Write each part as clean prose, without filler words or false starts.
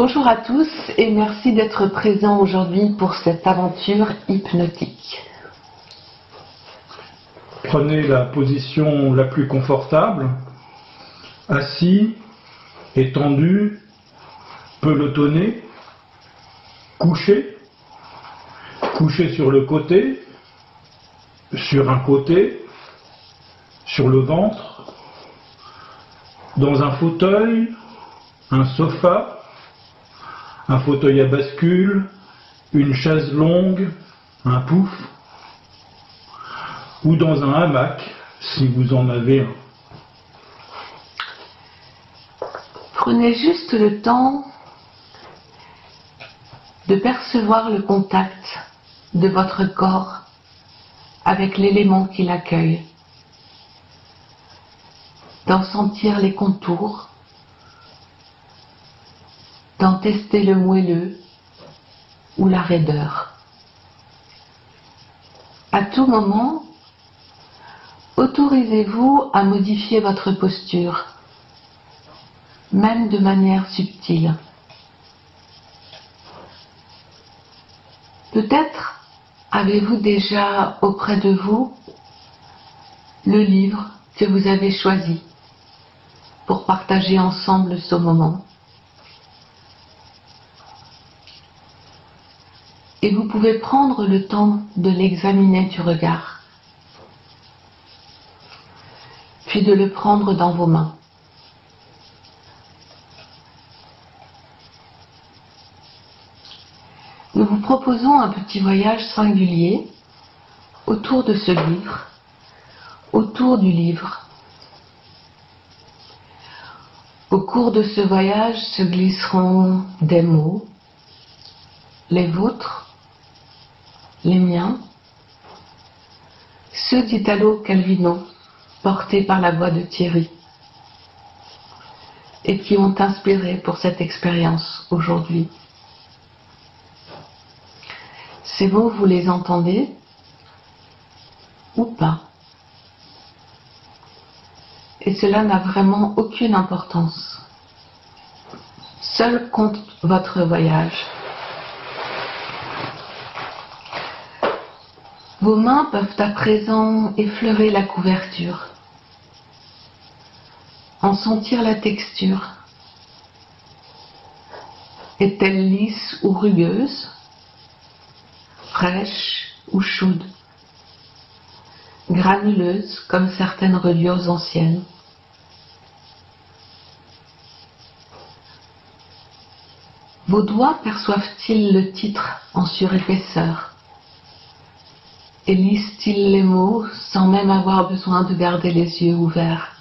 Bonjour à tous et merci d'être présents aujourd'hui pour cette aventure hypnotique. Prenez la position la plus confortable, assis, étendu, pelotonné, couché sur le côté, sur un côté, sur le ventre, dans un fauteuil, un sofa, un fauteuil à bascule, une chaise longue, un pouf, ou dans un hamac, si vous en avez un. Prenez juste le temps de percevoir le contact de votre corps avec l'élément qui l'accueille, d'en sentir les contours, d'en tester le moelleux ou la raideur. À tout moment, autorisez-vous à modifier votre posture, même de manière subtile. Peut-être avez-vous déjà auprès de vous le livre que vous avez choisi pour partager ensemble ce moment. Et vous pouvez prendre le temps de l'examiner du regard, puis de le prendre dans vos mains. Nous vous proposons un petit voyage singulier autour de ce livre, autour du livre. Au cours de ce voyage se glisseront des mots, les vôtres, les miens, ceux d'Italo Calvino, portés par la voix de Thierry, et qui ont inspiré pour cette expérience aujourd'hui. Ces mots, vous les entendez ou pas? Et cela n'a vraiment aucune importance. Seul compte votre voyage. Vos mains peuvent à présent effleurer la couverture, en sentir la texture. Est-elle lisse ou rugueuse, fraîche ou chaude, granuleuse comme certaines reliures anciennes? Vos doigts perçoivent-ils le titre en surépaisseur? Et lisent-ils les mots sans même avoir besoin de garder les yeux ouverts?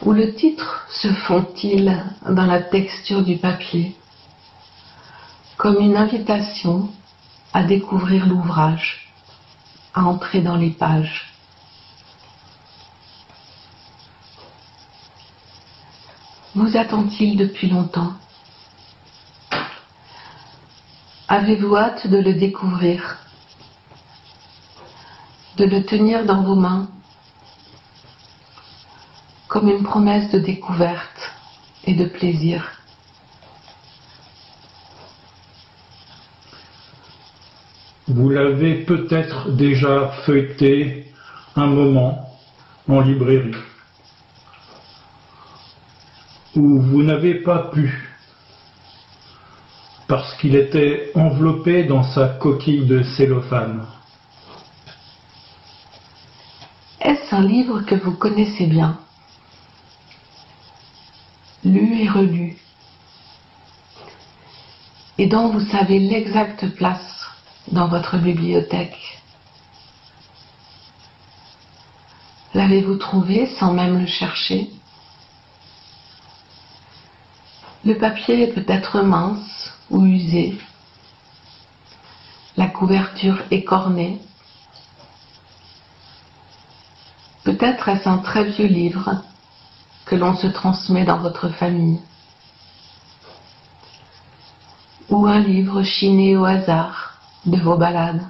Ou le titre se fond-il dans la texture du papier, comme une invitation à découvrir l'ouvrage, à entrer dans les pages? Vous attend-il depuis longtemps? Avez-vous hâte de le découvrir, de le tenir dans vos mains, comme une promesse de découverte et de plaisir? Vous l'avez peut-être déjà feuilleté un moment en librairie, où vous n'avez pas pu, parce qu'il était enveloppé dans sa coquille de cellophane. Est-ce un livre que vous connaissez bien, lu et relu, et dont vous savez l'exacte place dans votre bibliothèque? L'avez-vous trouvé sans même le chercher? Le papier est peut-être mince ou usé, la couverture écornée. Peut-être est-ce un très vieux livre que l'on se transmet dans votre famille, ou un livre chiné au hasard de vos balades,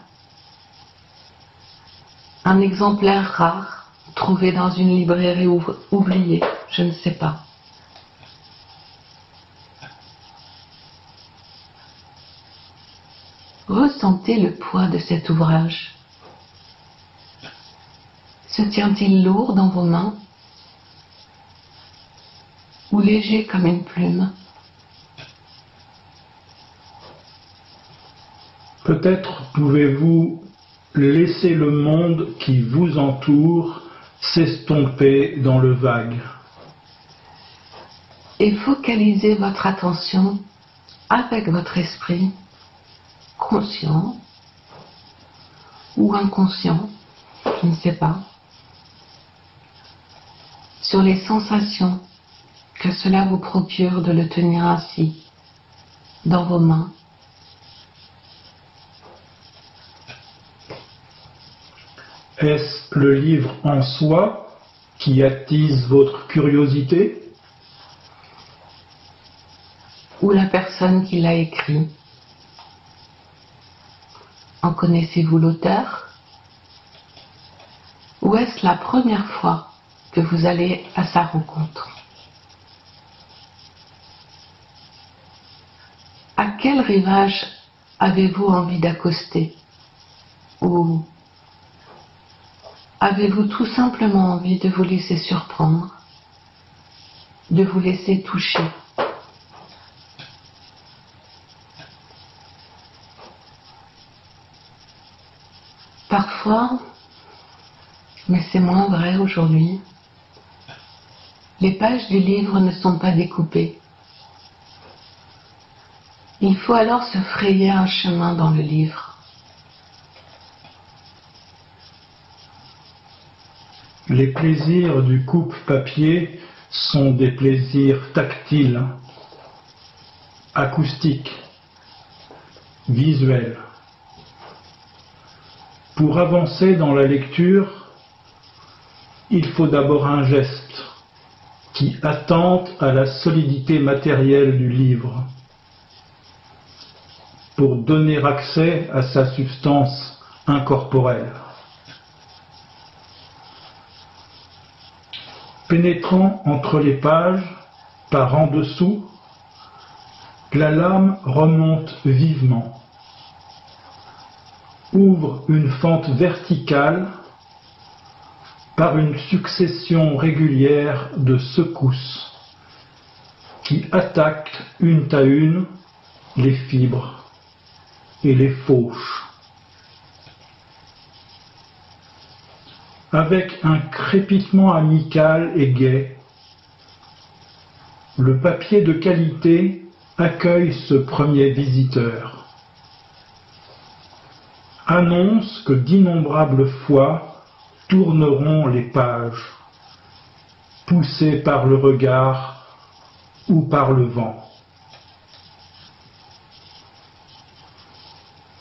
un exemplaire rare trouvé dans une librairie oubliée je ne sais pas. Ressentez le poids de cet ouvrage. Se tient-il lourd dans vos mains ou léger comme une plume? Peut-être pouvez-vous laisser le monde qui vous entoure s'estomper dans le vague. Et focalisez votre attention avec votre esprit, conscient ou inconscient, je ne sais pas, sur les sensations que cela vous procure de le tenir ainsi, dans vos mains. Est-ce le livre en soi qui attise votre curiosité? Ou la personne qui l'a écrit? En connaissez-vous l'auteur? Ou est-ce la première fois que vous allez à sa rencontre? À quel rivage avez-vous envie d'accoster? Ou avez-vous tout simplement envie de vous laisser surprendre, de vous laisser toucher? Parfois, mais c'est moins vrai aujourd'hui, les pages du livre ne sont pas découpées. Il faut alors se frayer un chemin dans le livre. Les plaisirs du coupe-papier sont des plaisirs tactiles, acoustiques, visuels. Pour avancer dans la lecture, il faut d'abord un geste qui attente à la solidité matérielle du livre pour donner accès à sa substance incorporelle. Pénétrant entre les pages, par en dessous, la lame remonte vivement, ouvre une fente verticale par une succession régulière de secousses qui attaquent une à une les fibres et les fauchent. Avec un crépitement amical et gai, le papier de qualité accueille ce premier visiteur. Annonce que d'innombrables fois tourneront les pages, poussées par le regard ou par le vent.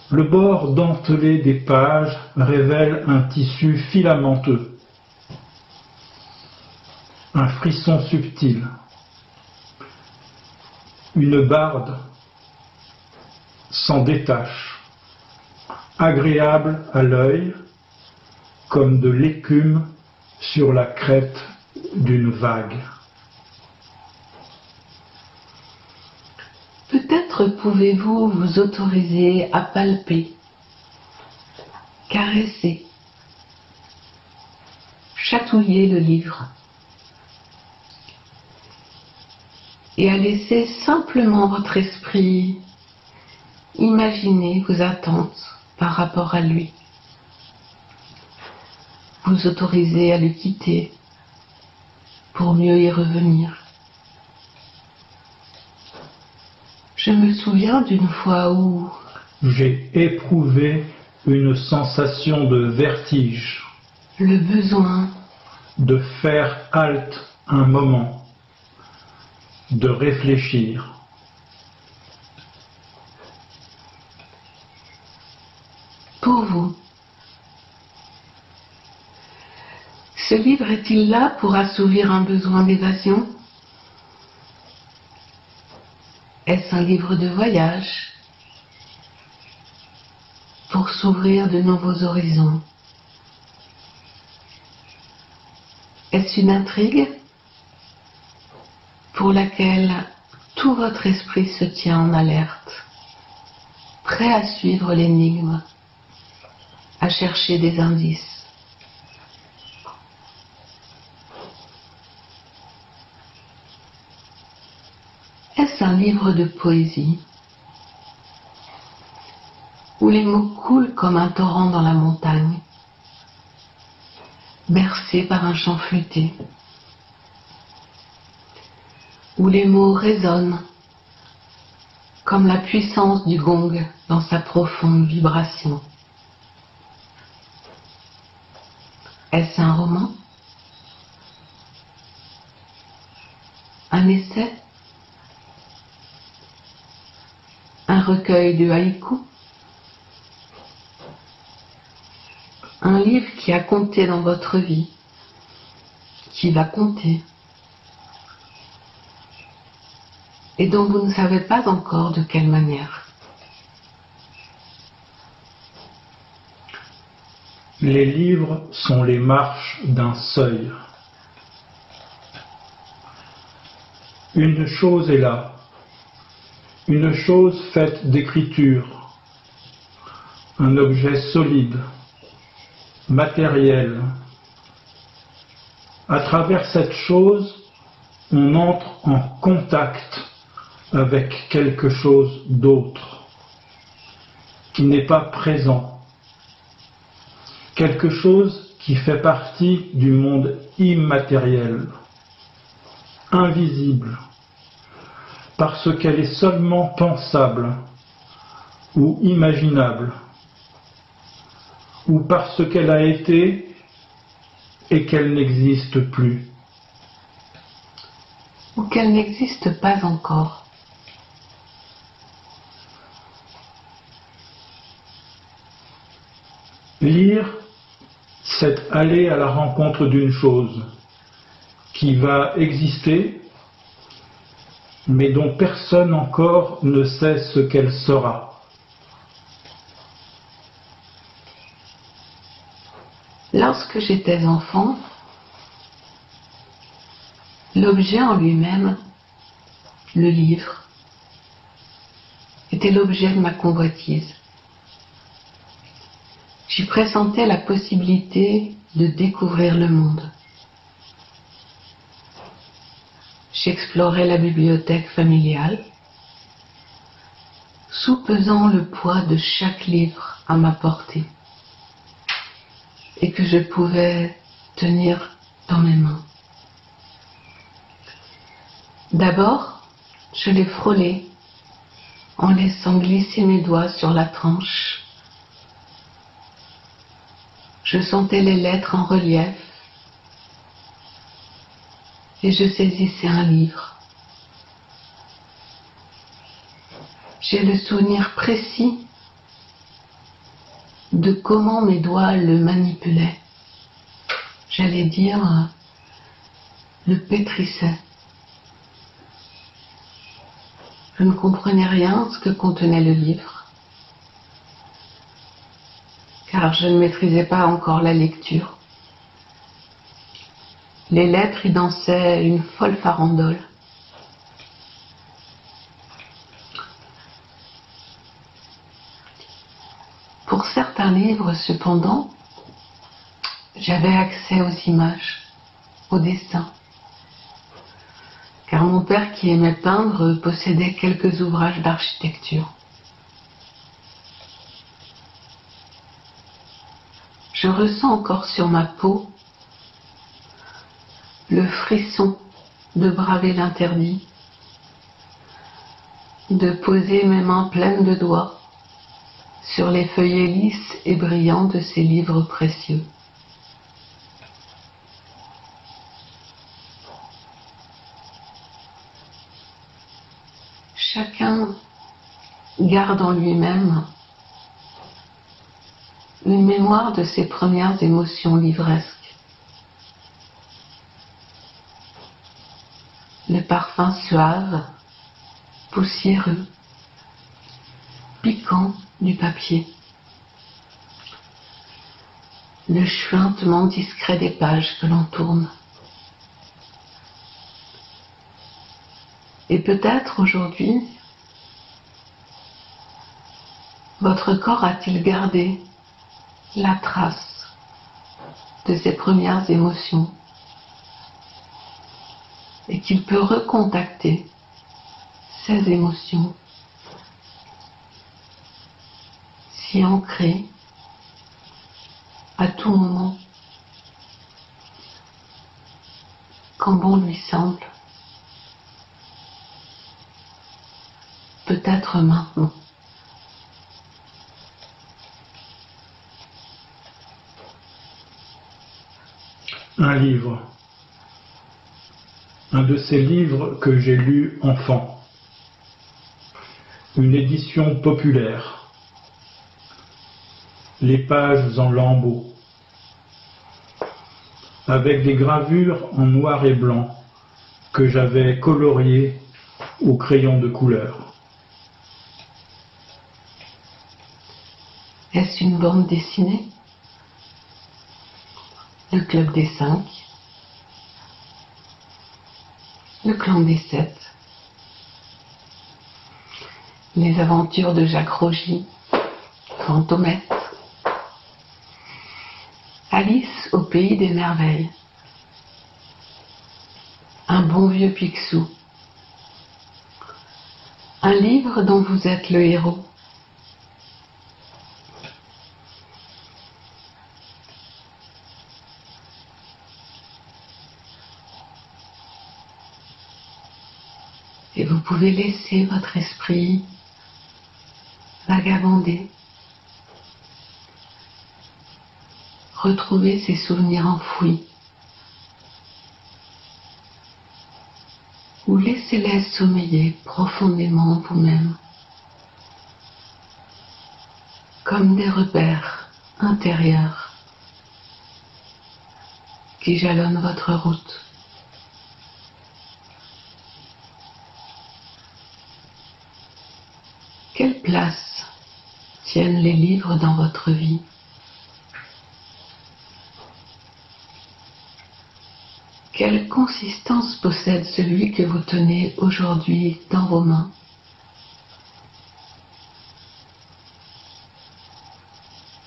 Le bord dentelé des pages révèle un tissu filamenteux, un frisson subtil, une barde s'en détache, agréable à l'œil, comme de l'écume sur la crête d'une vague. Peut-être pouvez-vous vous autoriser à palper, caresser, chatouiller le livre et à laisser simplement votre esprit imaginer vos attentes par rapport à lui. Vous autoriser à le quitter pour mieux y revenir. Je me souviens d'une fois où j'ai éprouvé une sensation de vertige, le besoin de faire halte un moment, de réfléchir. Pour vous, ce livre est-il là pour assouvir un besoin d'évasion? Est-ce un livre de voyage pour s'ouvrir de nouveaux horizons? Est-ce une intrigue pour laquelle tout votre esprit se tient en alerte, prêt à suivre l'énigme, à chercher des indices. Est-ce un livre de poésie où les mots coulent comme un torrent dans la montagne, bercés par un chant flûté, où les mots résonnent comme la puissance du gong dans sa profonde vibration? Est-ce un roman? Un essai? Un recueil de haïkus? Un livre qui a compté dans votre vie, qui va compter, et dont vous ne savez pas encore de quelle manière. Les livres sont les marches d'un seuil. Une chose est là, une chose faite d'écriture, un objet solide, matériel. À travers cette chose, on entre en contact avec quelque chose d'autre, qui n'est pas présent, quelque chose qui fait partie du monde immatériel, invisible, parce qu'elle est seulement pensable ou imaginable, ou parce qu'elle a été et qu'elle n'existe plus. Ou qu'elle n'existe pas encore. Lire, c'est aller à la rencontre d'une chose qui va exister, mais dont personne encore ne sait ce qu'elle sera. Lorsque j'étais enfant, l'objet en lui-même, le livre, était l'objet de ma convoitise. J'y pressentais la possibilité de découvrir le monde. J'explorais la bibliothèque familiale, soupesant le poids de chaque livre à ma portée et que je pouvais tenir dans mes mains. D'abord, je les frôlais en laissant glisser mes doigts sur la tranche. Je sentais les lettres en relief et je saisissais un livre. J'ai le souvenir précis de comment mes doigts le manipulaient. J'allais dire, le pétrissaient. Je ne comprenais rien de ce que contenait le livre, car je ne maîtrisais pas encore la lecture. Les lettres y dansaient une folle farandole. Pour certains livres, cependant, j'avais accès aux images, aux dessins, car mon père, qui aimait peindre, possédait quelques ouvrages d'architecture. Je ressens encore sur ma peau le frisson de braver l'interdit, de poser mes mains pleines de doigts sur les feuillets lisses et brillants de ces livres précieux. Chacun garde en lui-même une mémoire de ses premières émotions livresques. Le parfum suave, poussiéreux, piquant du papier. Le chuintement discret des pages que l'on tourne. Et peut-être aujourd'hui, votre corps a-t-il gardé la trace de ses premières émotions et qu'il peut recontacter ces émotions si ancrées à tout moment quand bon lui semble, peut-être maintenant. Un livre, un de ces livres que j'ai lus enfant, une édition populaire, les pages en lambeaux, avec des gravures en noir et blanc que j'avais coloriées au crayon de couleur. Est-ce une bande dessinée? Le Club des 5, le Clan des 7, les aventures de Jacques Rogy, Fantomette, Alice au pays des merveilles, un bon vieux Picsou, un livre dont vous êtes le héros. Et vous pouvez laisser votre esprit vagabonder, retrouver ses souvenirs enfouis, ou laissez-les sommeiller profondément en vous-même, comme des repères intérieurs qui jalonnent votre route. Quelle place tiennent les livres dans votre vie? Quelle consistance possède celui que vous tenez aujourd'hui dans vos mains?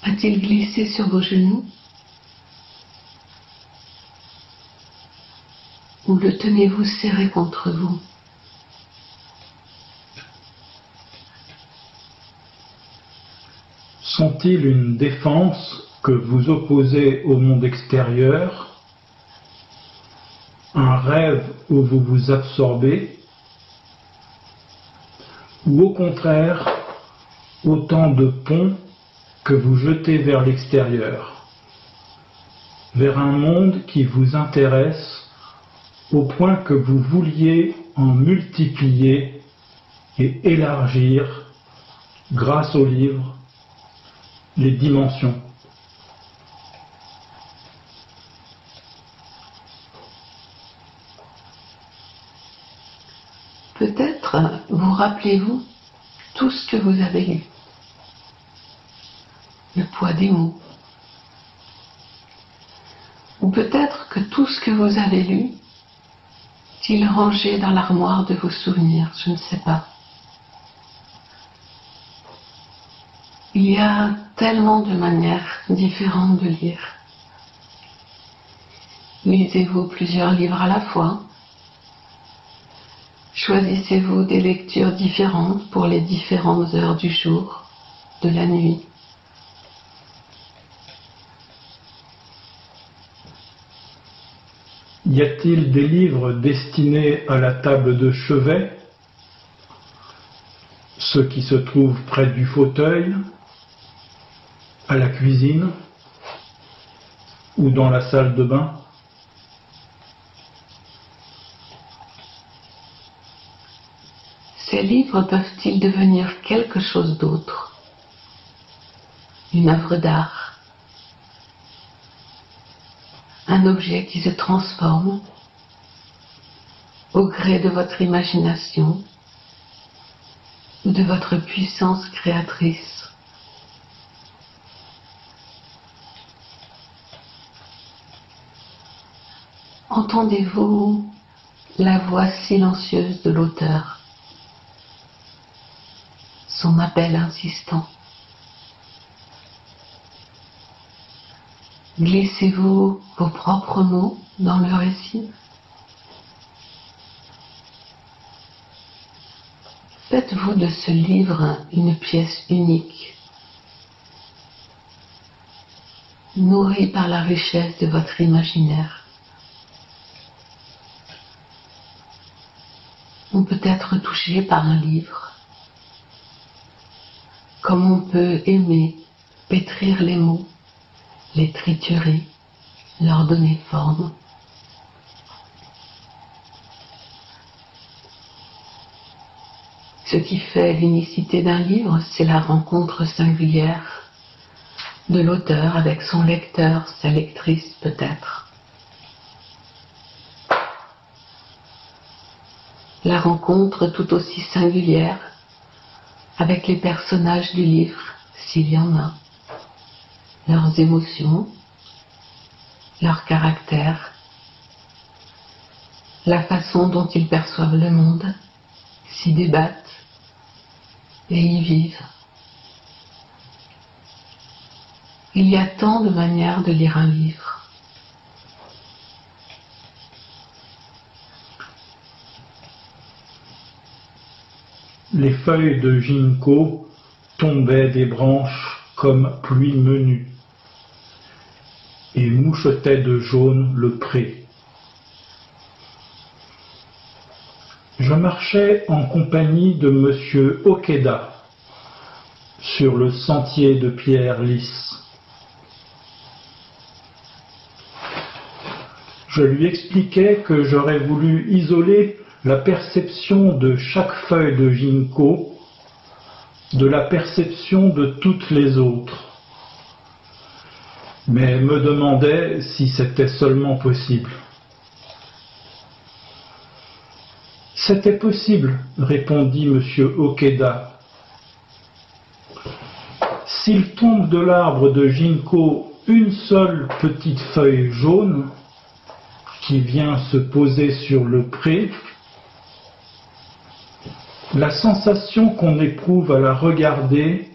A-t-il glissé sur vos genoux? Ou le tenez-vous serré contre vous? Sont-ils une défense que vous opposez au monde extérieur, un rêve où vous vous absorbez, ou au contraire, autant de ponts que vous jetez vers l'extérieur, vers un monde qui vous intéresse au point que vous vouliez en multiplier et élargir, grâce au livre, les dimensions. Peut-être vous rappelez-vous tout ce que vous avez lu, le poids des mots, ou peut-être que tout ce que vous avez lu est-il rangé dans l'armoire de vos souvenirs, je ne sais pas. Il y a tellement de manières différentes de lire. Lisez-vous plusieurs livres à la fois? Choisissez-vous des lectures différentes pour les différentes heures du jour, de la nuit? Y a-t-il des livres destinés à la table de chevet, ceux qui se trouvent près du fauteuil, à la cuisine ou dans la salle de bain? Ces livres peuvent-ils devenir quelque chose d'autre? Une œuvre d'art? Un objet qui se transforme au gré de votre imagination ou de votre puissance créatrice? Entendez-vous la voix silencieuse de l'auteur, son appel insistant. Glissez-vous vos propres mots dans le récit. Faites-vous de ce livre une pièce unique, nourrie par la richesse de votre imaginaire. On peut être touché par un livre, comme on peut aimer pétrir les mots, les triturer, leur donner forme. Ce qui fait l'unicité d'un livre, c'est la rencontre singulière de l'auteur avec son lecteur, sa lectrice peut-être. La rencontre tout aussi singulière avec les personnages du livre, s'il y en a, leurs émotions, leur caractère, la façon dont ils perçoivent le monde, s'y débattent et y vivent. Il y a tant de manières de lire un livre. Les feuilles de ginkgo tombaient des branches comme pluie menue et mouchetaient de jaune le pré. Je marchais en compagnie de monsieur Okeda sur le sentier de pierre lisse. Je lui expliquais que j'aurais voulu isoler la perception de chaque feuille de ginkgo de la perception de toutes les autres, mais me demandais si c'était seulement possible. C'était possible, répondit monsieur Okeda. S'il tombe de l'arbre de ginkgo une seule petite feuille jaune qui vient se poser sur le pré, la sensation qu'on éprouve à la regarder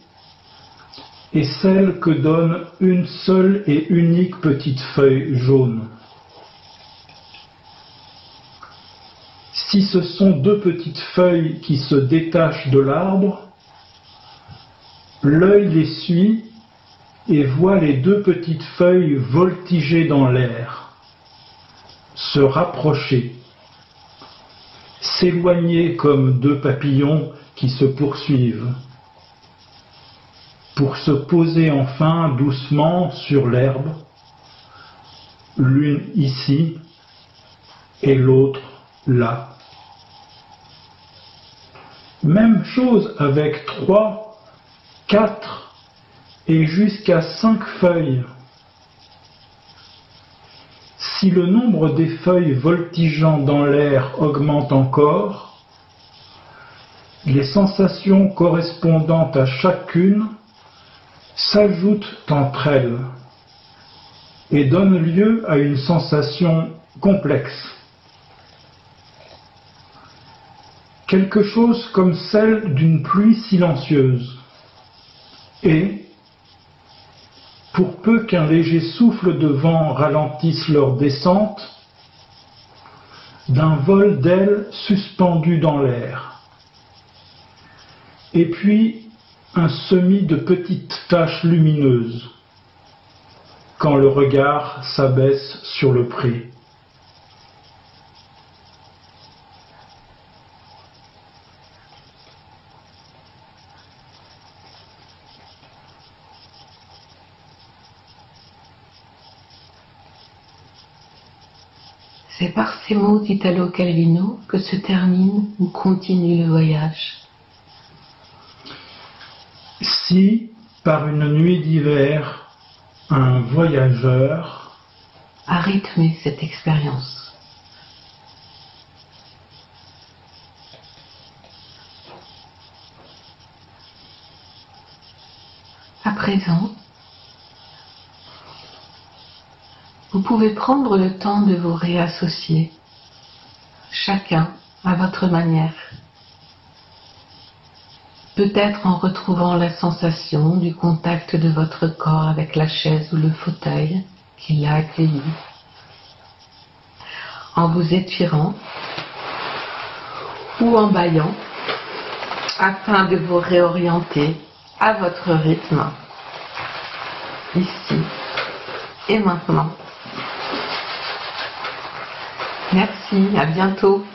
est celle que donne une seule et unique petite feuille jaune. Si ce sont deux petites feuilles qui se détachent de l'arbre, l'œil les suit et voit les deux petites feuilles voltiger dans l'air, se rapprocher, s'éloigner comme deux papillons qui se poursuivent, pour se poser enfin doucement sur l'herbe, l'une ici et l'autre là. Même chose avec 3, 4 et jusqu'à 5 feuilles. Si le nombre des feuilles voltigeant dans l'air augmente encore, les sensations correspondantes à chacune s'ajoutent entre elles et donnent lieu à une sensation complexe. Quelque chose comme celle d'une pluie silencieuse. Et, pour peu qu'un léger souffle de vent ralentisse leur descente, d'un vol d'ailes suspendues dans l'air. Et puis, un semis de petites taches lumineuses, quand le regard s'abaisse sur le pré. C'est par ces mots d'Italo Calvino que se termine ou continue le voyage. Si, par une nuit d'hiver, un voyageur a rythmé cette expérience. À présent, vous pouvez prendre le temps de vous réassocier, chacun à votre manière. Peut-être en retrouvant la sensation du contact de votre corps avec la chaise ou le fauteuil qui l'a accueilli. En vous étirant ou en bâillant afin de vous réorienter à votre rythme, ici et maintenant. Merci, à bientôt.